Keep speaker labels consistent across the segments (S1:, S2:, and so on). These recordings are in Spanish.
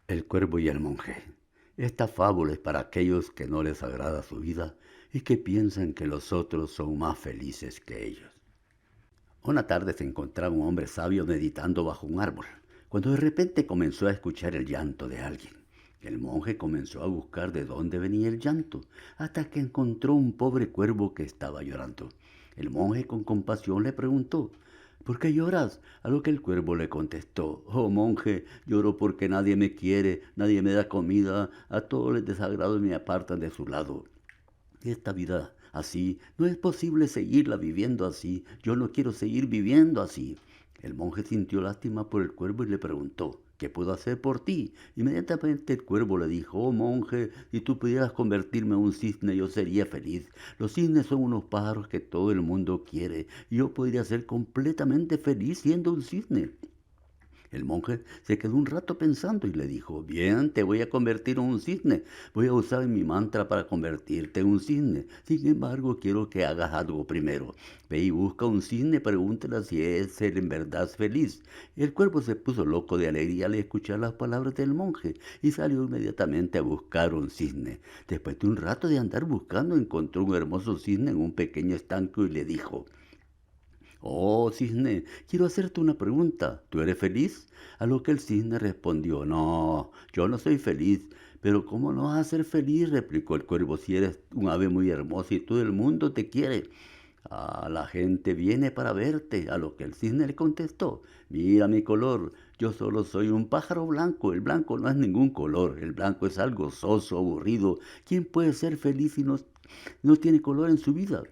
S1: El cuervo y el monje. Esta fábula es para aquellos que no les agrada su vida y que piensan que los otros son más felices que ellos. Una tarde se encontraba un hombre sabio meditando bajo un árbol, cuando de repente comenzó a escuchar el llanto de alguien. El monje comenzó a buscar de dónde venía el llanto, hasta que encontró un pobre cuervo que estaba llorando. El monje con compasión le preguntó: ¿por qué lloras? A lo que el cuervo le contestó: oh monje, lloro porque nadie me quiere, nadie me da comida, a todos les desagrado y me apartan de su lado. Esta vida así, no es posible seguirla viviendo así. Yo no quiero seguir viviendo así. El monje sintió lástima por el cuervo y le preguntó: ¿qué puedo hacer por ti? Inmediatamente el cuervo le dijo: oh monje, si tú pudieras convertirme en un cisne, yo sería feliz. Los cisnes son unos pájaros que todo el mundo quiere, y yo podría ser completamente feliz siendo un cisne. El monje se quedó un rato pensando y le dijo: bien, te voy a convertir en un cisne. Voy a usar mi mantra para convertirte en un cisne. Sin embargo, quiero que hagas algo primero. Ve y busca un cisne, pregúntale si es él en verdad feliz. El cuervo se puso loco de alegría al escuchar las palabras del monje y salió inmediatamente a buscar un cisne. Después de un rato de andar buscando, encontró un hermoso cisne en un pequeño estanque y le dijo: oh, cisne, quiero hacerte una pregunta. ¿Tú eres feliz? A lo que el cisne respondió: no, yo no soy feliz. Pero ¿cómo no vas a ser feliz?, replicó el cuervo, si eres un ave muy hermosa y todo el mundo te quiere. Ah, la gente viene para verte. A lo que el cisne le contestó: mira mi color, yo solo soy un pájaro blanco. El blanco no es ningún color, el blanco es algo soso, aburrido. ¿Quién puede ser feliz si no tiene color en su vida?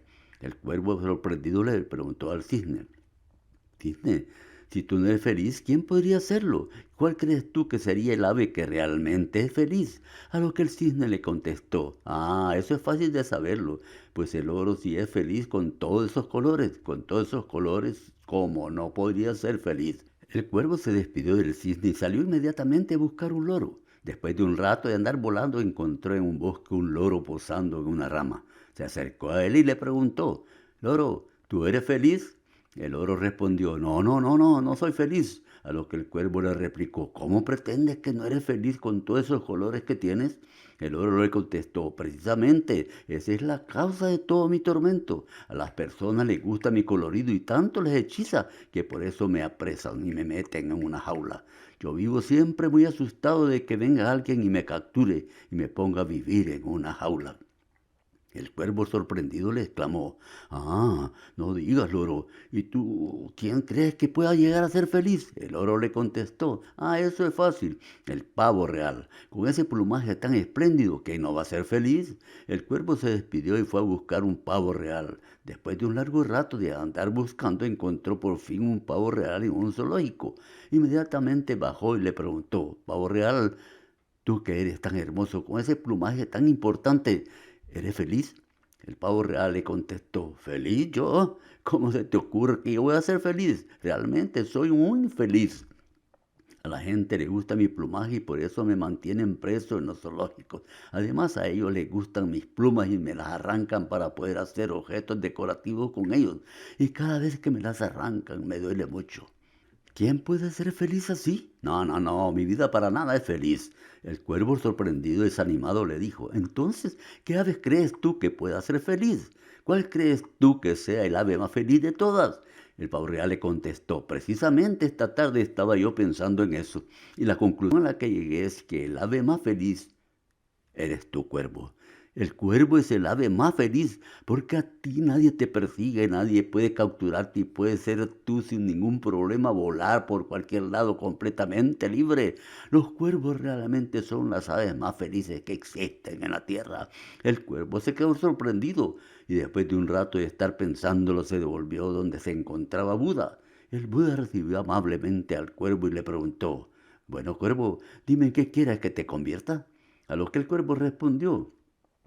S1: El cuervo, sorprendido, le preguntó al cisne: cisne, si tú no eres feliz, ¿quién podría serlo? ¿Cuál crees tú que sería el ave que realmente es feliz? A lo que el cisne le contestó: ah, eso es fácil de saberlo, pues el oro sí es feliz con todos esos colores, ¿cómo no podría ser feliz? El cuervo se despidió del cisne y salió inmediatamente a buscar un loro. Después de un rato de andar volando, encontró en un bosque un loro posando en una rama. Se acercó a él y le preguntó: loro, ¿tú eres feliz? El loro respondió: no, no, no, no, no soy feliz. A lo que el cuervo le replicó: ¿cómo pretendes que no eres feliz con todos esos colores que tienes? El loro le contestó: precisamente, esa es la causa de todo mi tormento. A las personas les gusta mi colorido y tanto les hechiza que por eso me apresan y me meten en una jaula. Yo vivo siempre muy asustado de que venga alguien y me capture y me ponga a vivir en una jaula. El cuervo, sorprendido, le exclamó: ah, no digas, loro. ¿Y tú quién crees que pueda llegar a ser feliz? El loro le contestó: ah, eso es fácil, el pavo real. Con ese plumaje tan espléndido, ¿que no va a ser feliz? El cuervo se despidió y fue a buscar un pavo real. Después de un largo rato de andar buscando, encontró por fin un pavo real en un zoológico. Inmediatamente bajó y le preguntó: pavo real, tú que eres tan hermoso, con ese plumaje tan importante, ¿eres feliz? El pavo real le contestó: ¿feliz yo? ¿Cómo se te ocurre que yo voy a ser feliz? Realmente soy muy infeliz. A la gente le gusta mi plumaje y por eso me mantienen preso en los zoológicos. Además, a ellos les gustan mis plumas y me las arrancan para poder hacer objetos decorativos con ellos. Y cada vez que me las arrancan me duele mucho. ¿Quién puede ser feliz así? No, no, no, mi vida para nada es feliz. El cuervo, sorprendido y desanimado, le dijo: entonces, ¿qué aves crees tú que pueda ser feliz? ¿Cuál crees tú que sea el ave más feliz de todas? El pavo real le contestó: precisamente esta tarde estaba yo pensando en eso, y la conclusión a la que llegué es que el ave más feliz eres tú, cuervo. El cuervo es el ave más feliz, porque a ti nadie te persigue, nadie puede capturarte y puedes ser tú sin ningún problema volar por cualquier lado completamente libre. Los cuervos realmente son las aves más felices que existen en la tierra. El cuervo se quedó sorprendido y después de un rato de estar pensándolo se devolvió donde se encontraba Buda. El Buda recibió amablemente al cuervo y le preguntó: bueno, cuervo, dime en qué quieres que te convierta. A lo que el cuervo respondió: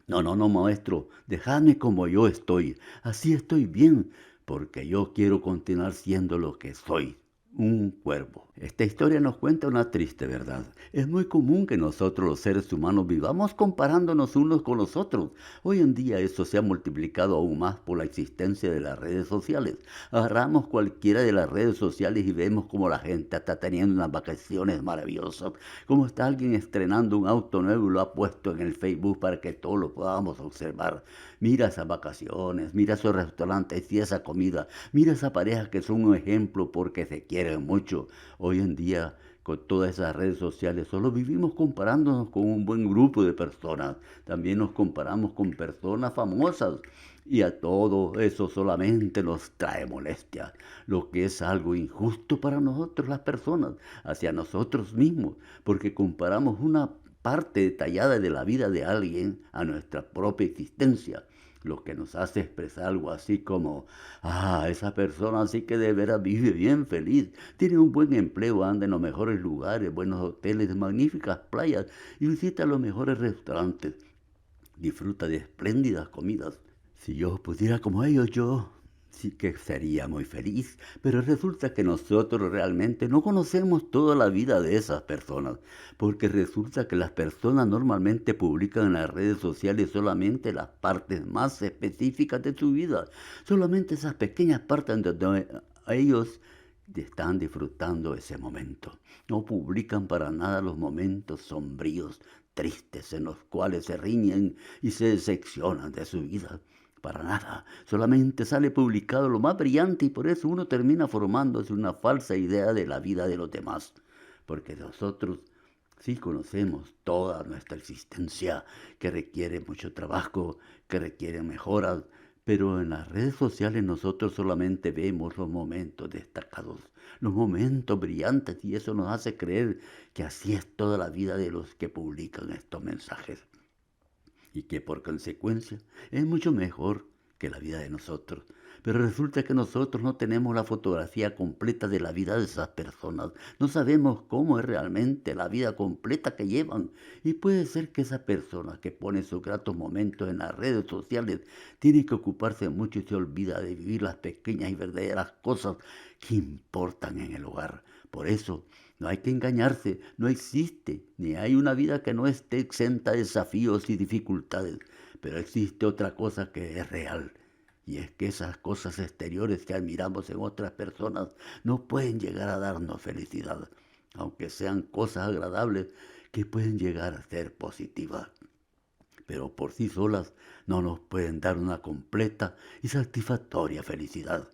S1: no, no, no, maestro, dejadme como yo estoy, así estoy bien, porque yo quiero continuar siendo lo que soy, un cuervo. Esta historia nos cuenta una triste verdad. Es muy común que nosotros los seres humanos vivamos comparándonos unos con los otros. Hoy en día eso se ha multiplicado aún más por la existencia de las redes sociales. Agarramos cualquiera de las redes sociales y vemos cómo la gente está teniendo unas vacaciones maravillosas, cómo está alguien estrenando un auto nuevo y lo ha puesto en el Facebook para que todos lo podamos observar. Mira esas vacaciones, mira esos restaurantes y esa comida, mira esa pareja que son un ejemplo porque se quieren mucho. Hoy en día, con todas esas redes sociales, solo vivimos comparándonos con un buen grupo de personas. También nos comparamos con personas famosas. Y a todo eso solamente nos trae molestia, lo que es algo injusto para nosotros las personas, hacia nosotros mismos, porque comparamos una parte detallada de la vida de alguien a nuestra propia existencia, lo que nos hace expresar algo así como, esa persona sí que de veras vive bien feliz, tiene un buen empleo, anda en los mejores lugares, buenos hoteles, magníficas playas y visita los mejores restaurantes, disfruta de espléndidas comidas. Si yo pudiera como ellos, yo sí que sería muy feliz, pero resulta que nosotros realmente no conocemos toda la vida de esas personas, porque resulta que las personas normalmente publican en las redes sociales solamente las partes más específicas de su vida, solamente esas pequeñas partes donde ellos están disfrutando ese momento. No publican para nada los momentos sombríos, tristes, en los cuales se riñen y se decepcionan de su vida. Para nada, solamente sale publicado lo más brillante y por eso uno termina formándose una falsa idea de la vida de los demás. Porque nosotros sí conocemos toda nuestra existencia, que requiere mucho trabajo, que requiere mejoras, pero en las redes sociales nosotros solamente vemos los momentos destacados, los momentos brillantes y eso nos hace creer que así es toda la vida de los que publican estos mensajes. Y que por consecuencia es mucho mejor que la vida de nosotros. Pero resulta que nosotros no tenemos la fotografía completa de la vida de esas personas. No sabemos cómo es realmente la vida completa que llevan. Y puede ser que esa persona que pone sus gratos momentos en las redes sociales tiene que ocuparse mucho y se olvida de vivir las pequeñas y verdaderas cosas que importan en el hogar. Por eso, no hay que engañarse, no existe, ni hay una vida que no esté exenta de desafíos y dificultades, pero existe otra cosa que es real, y es que esas cosas exteriores que admiramos en otras personas no pueden llegar a darnos felicidad, aunque sean cosas agradables que pueden llegar a ser positivas, pero por sí solas no nos pueden dar una completa y satisfactoria felicidad.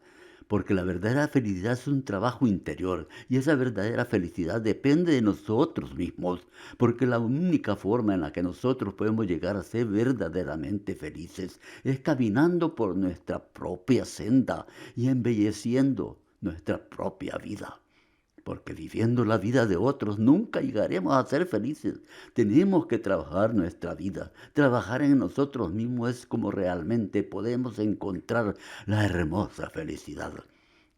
S1: Porque la verdadera felicidad es un trabajo interior y esa verdadera felicidad depende de nosotros mismos, porque la única forma en la que nosotros podemos llegar a ser verdaderamente felices es caminando por nuestra propia senda y embelleciendo nuestra propia vida. Porque viviendo la vida de otros nunca llegaremos a ser felices. Tenemos que trabajar nuestra vida. Trabajar en nosotros mismos es como realmente podemos encontrar la hermosa felicidad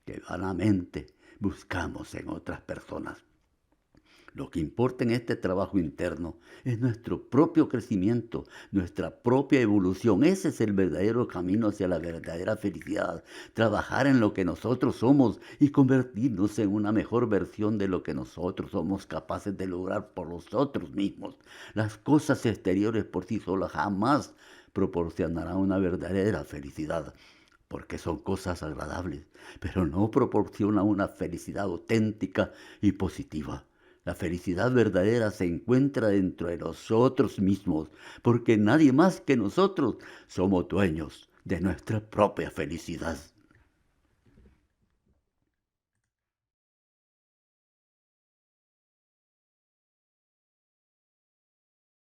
S1: que vanamente buscamos en otras personas. Lo que importa en este trabajo interno es nuestro propio crecimiento, nuestra propia evolución. Ese es el verdadero camino hacia la verdadera felicidad. Trabajar en lo que nosotros somos y convertirnos en una mejor versión de lo que nosotros somos capaces de lograr por nosotros mismos. Las cosas exteriores por sí solas jamás proporcionarán una verdadera felicidad, porque son cosas agradables, pero no proporcionan una felicidad auténtica y positiva. La felicidad verdadera se encuentra dentro de nosotros mismos, porque nadie más que nosotros somos dueños de nuestra propia felicidad.